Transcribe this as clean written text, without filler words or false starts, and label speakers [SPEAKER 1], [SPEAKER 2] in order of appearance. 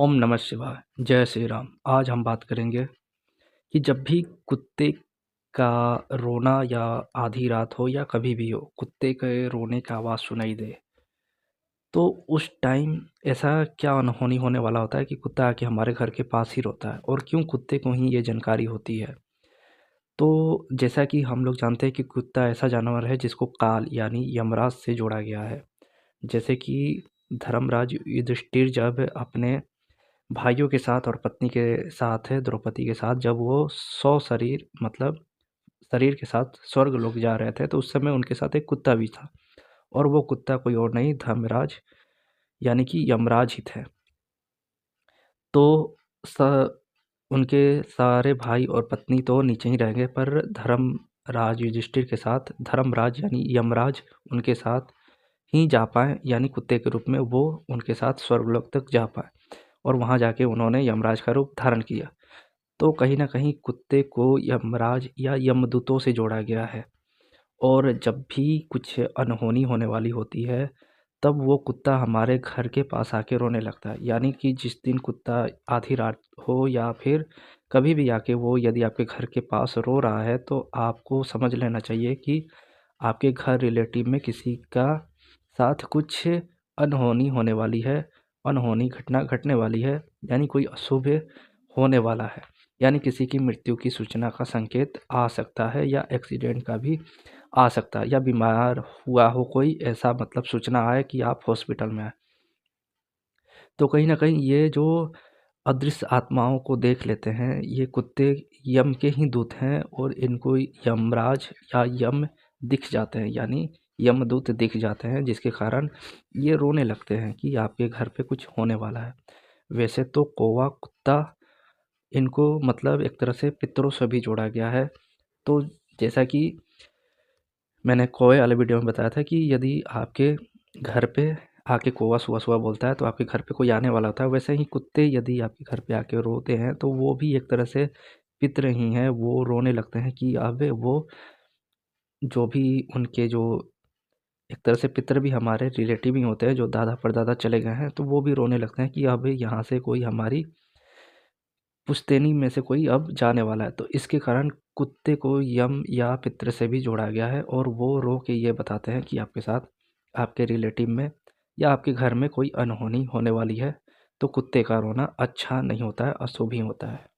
[SPEAKER 1] ओम नमः शिवाय। जय श्री राम। आज हम बात करेंगे कि जब भी कुत्ते का रोना या आधी रात हो या कभी भी हो, कुत्ते के रोने की आवाज़ सुनाई दे, तो उस टाइम ऐसा क्या अनहोनी होने वाला होता है कि कुत्ता आके हमारे घर के पास ही रोता है और क्यों कुत्ते को ही ये जानकारी होती है। तो जैसा कि हम लोग जानते हैं कि कुत्ता ऐसा जानवर है जिसको काल यानी यमराज से जोड़ा गया है। जैसे कि धर्मराज युधिष्ठिर जब अपने भाइयों के साथ और पत्नी के साथ है द्रौपदी के साथ जब वो 100 शरीर मतलब शरीर के साथ स्वर्ग लोक जा रहे थे, तो उस समय उनके साथ एक कुत्ता भी था और वो कुत्ता कोई और नहीं धर्मराज यानी कि यमराज ही थे। तो स उनके सारे भाई और पत्नी तो नीचे ही रह गए, पर धर्मराज युधिष्ठिर के साथ धर्मराज यानी यमराज उनके साथ ही जा पाए, यानी कुत्ते के रूप में वो उनके साथ स्वर्गलोक तक जा पाए और वहाँ जाके उन्होंने यमराज का रूप धारण किया। तो कहीं न कहीं कुत्ते को यमराज या यमदूतों से जोड़ा गया है और जब भी कुछ अनहोनी होने वाली होती है, तब वो कुत्ता हमारे घर के पास आके रोने लगता है। यानी कि जिस दिन कुत्ता आधी रात हो या फिर कभी भी आके वो यदि आपके घर के पास रो रहा है, तो आपको समझ लेना चाहिए कि आपके घर रिलेटिव में किसी का साथ कुछ अनहोनी होने वाली है, अनहोनी घटना घटने वाली है, यानी कोई अशुभ होने वाला है। यानी किसी की मृत्यु की सूचना का संकेत आ सकता है या एक्सीडेंट का भी आ सकता है या बीमार हुआ हो कोई, ऐसा मतलब सूचना आए कि आप हॉस्पिटल में आए। तो कहीं न कहीं ये जो अदृश्य आत्माओं को देख लेते हैं, ये कुत्ते यम के ही दूत हैं और इनको यमराज या यम दिख जाते हैं, यानी यमदूत दिख जाते हैं, जिसके कारण ये रोने लगते हैं कि आपके घर पे कुछ होने वाला है। वैसे तो कौवा, कुत्ता इनको मतलब एक तरह से पितरों से भी जोड़ा गया है। तो जैसा कि मैंने कौवे वाले वीडियो में बताया था कि यदि आपके घर पे आके कौवा सुबह-सुबह बोलता है, तो आपके घर पे कोई आने वाला होता है। वैसे ही कुत्ते यदि आपके घर पे आके रोते हैं, तो वो भी एक तरह से पितर ही हैं। वो रोने लगते हैं कि अब वो जो भी उनके जो एक तरह से पितर भी हमारे रिलेटिव ही होते हैं, जो दादा-परदादा चले गए हैं, तो वो भी रोने लगते हैं कि अब यहाँ से कोई हमारी पुश्तैनी में से कोई अब जाने वाला है। तो इसके कारण कुत्ते को यम या पितृ से भी जोड़ा गया है और वो रो के ये बताते हैं कि आपके साथ, आपके रिलेटिव में या आपके घर में कोई अनहोनी होने वाली है। तो कुत्ते का रोना अच्छा नहीं होता है, अशुभ ही होता है।